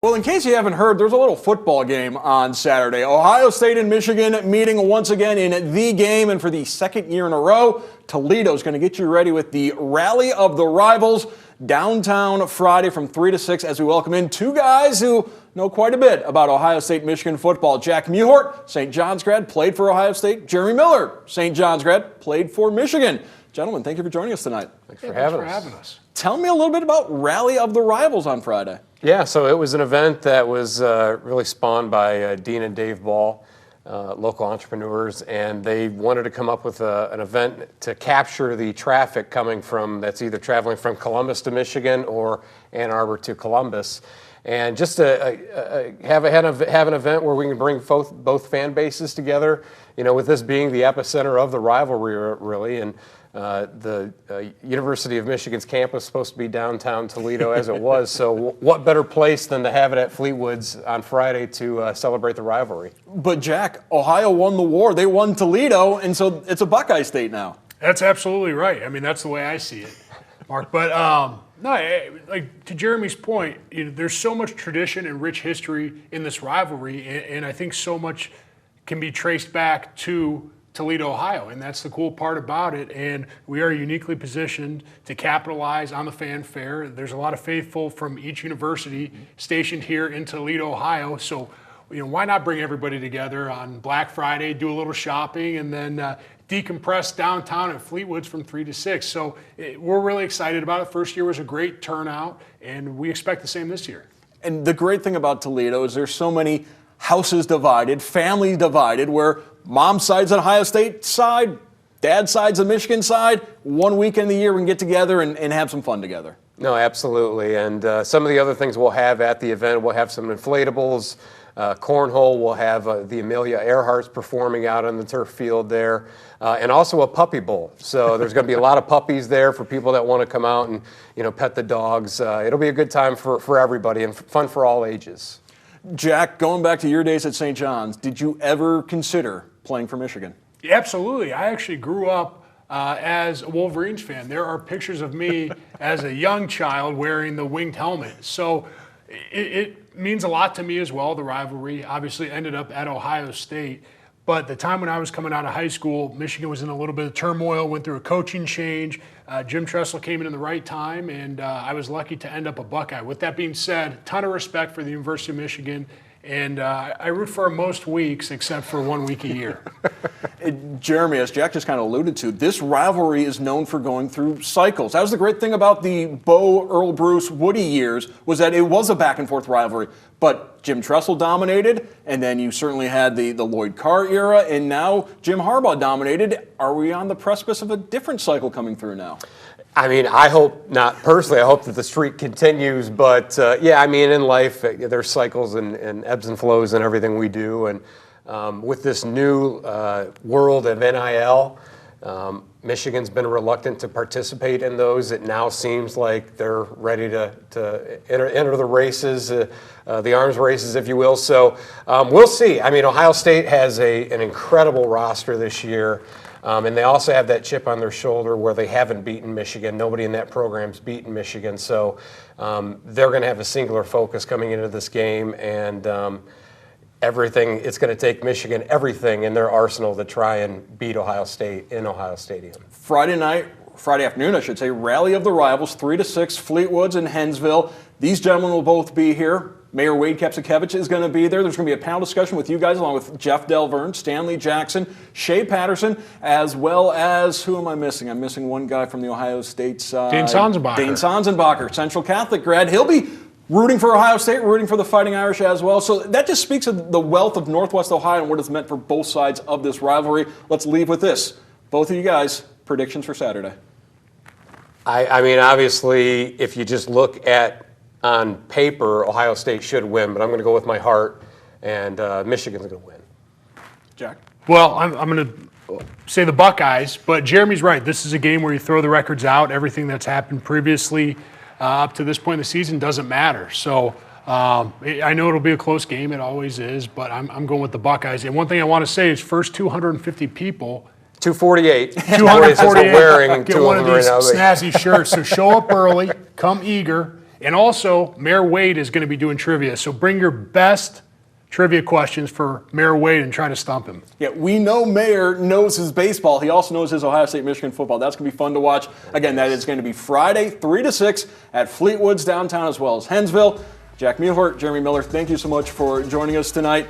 Well, in case you haven't heard, there's a little football game on Saturday. Ohio State and Michigan meeting once again in the game, and for the second year in a row, Toledo's going to get you ready with the Rally of the Rivals downtown Friday from 3 to 6 as we welcome in two guys who know quite a bit about Ohio State-Michigan football. Jack Muhort, St. John's grad, played for Ohio State. Jeremy Miller, St. John's grad, played for Michigan. Gentlemen, thank you for joining us tonight. Thanks for having us. Tell me a little bit about Rally of the Rivals on Friday. Yeah, so it was an event that was really spawned by Dean and Dave Ball, local entrepreneurs, and they wanted to come up with an event to capture the traffic coming from, that's either traveling from Columbus to Michigan or Ann Arbor to Columbus. And just to have an event where we can bring both fan bases together, you know, with this being the epicenter of the rivalry, really. And the University of Michigan's campus was supposed to be downtown Toledo as it was, so what better place than to have it at Fleetwood's on Friday to celebrate the rivalry. But Jack, Ohio won the war. They won Toledo, and so it's a Buckeye State now. That's absolutely right. I mean, that's the way I see it, Mark. But no, like to Jeremy's point, you know, there's so much tradition and rich history in this rivalry, and I think so much can be traced back to Toledo, Ohio, and that's the cool part about it. And we are uniquely positioned to capitalize on the fanfare. There's a lot of faithful from each university stationed here in Toledo, Ohio. So, you know, why not bring everybody together on Black Friday, do a little shopping, and then decompress downtown at Fleetwood's from 3 to 6. So we're really excited about it. First year was a great turnout, and we expect the same this year. And the great thing about Toledo is there's so many houses divided, families divided, where mom's side's on Ohio State side, dad's side's on Michigan side. One weekend of the year we can get together and have some fun together. No, absolutely. And some of the other things we'll have at the event, we'll have some inflatables, cornhole, we'll have the Amelia Earhart's performing out on the turf field there, and also a puppy bowl. So there's going to be a lot of puppies there for people that want to come out and, you know, pet the dogs. It'll be a good time for everybody and fun for all ages. Jack, going back to your days at St. John's, did you ever consider playing for Michigan? Yeah, absolutely. I actually grew up as a Wolverines fan. There are pictures of me as a young child wearing the winged helmet. So it means a lot to me as well. The rivalry obviously ended up at Ohio State. But the time when I was coming out of high school, Michigan was in a little bit of turmoil, went through a coaching change. Jim Tressel came in the right time, and I was lucky to end up a Buckeye. With that being said, ton of respect for the University of Michigan, and I root for them most weeks except for 1 week a year. Jeremy, as Jack just kind of alluded to, this rivalry is known for going through cycles. That was the great thing about the Bo, Earl Bruce, Woody years, was that it was a back-and-forth rivalry. But Jim Tressel dominated, and then you certainly had the Lloyd Carr era, and now Jim Harbaugh dominated. Are we on the precipice of a different cycle coming through now? I mean, I hope not personally. I hope that the streak continues. But, yeah, I mean, in life, there's cycles and ebbs and flows in everything we do. And with this new world of NIL, Michigan's been reluctant to participate in those. It now seems like they're ready to enter the races, the arms races, if you will. So we'll see. I mean, Ohio State has an incredible roster this year. And they also have that chip on their shoulder where they haven't beaten Michigan. Nobody in that program's beaten Michigan. So they're going to have a singular focus coming into this game. And everything, it's going to take Michigan everything in their arsenal to try and beat Ohio State in Ohio Stadium. Friday afternoon, I should say, Rally of the Rivals, 3 to 6, Fleetwood's in Hensville. These gentlemen will both be here. Mayor Wade Kepsikevich is going to be there. There's going to be a panel discussion with you guys, along with Jeff Delverne, Stanley Jackson, Shea Patterson, as well as, who am I missing? I'm missing one guy from the Ohio State side. Dane Sonsenbacher. Dane Sonsenbacher, Central Catholic grad. He'll be rooting for Ohio State, rooting for the Fighting Irish as well. So that just speaks of the wealth of Northwest Ohio and what it's meant for both sides of this rivalry. Let's leave with this. Both of you guys, predictions for Saturday. I mean, obviously, if you just look at on paper, Ohio State should win, but I'm going to go with my heart, and Michigan's going to win. Jack? Well, I'm going to say the Buckeyes, but Jeremy's right. This is a game where you throw the records out. Everything that's happened previously up to this point in the season doesn't matter. So I know it'll be a close game. It always is, but I'm going with the Buckeyes. And one thing I want to say is first 250 people 248. 248. Wearing Get one of these snazzy shirts. So show up early, come eager, And also, Mayor Wade is going to be doing trivia. So bring your best trivia questions for Mayor Wade and try to stump him. Yeah, we know Mayor knows his baseball. He also knows his Ohio State Michigan football. That's going to be fun to watch. Again, that is going to be Friday, 3 to 6 at Fleetwood's downtown as well as Hensville. Jack Muehlert, Jeremy Miller, thank you so much for joining us tonight.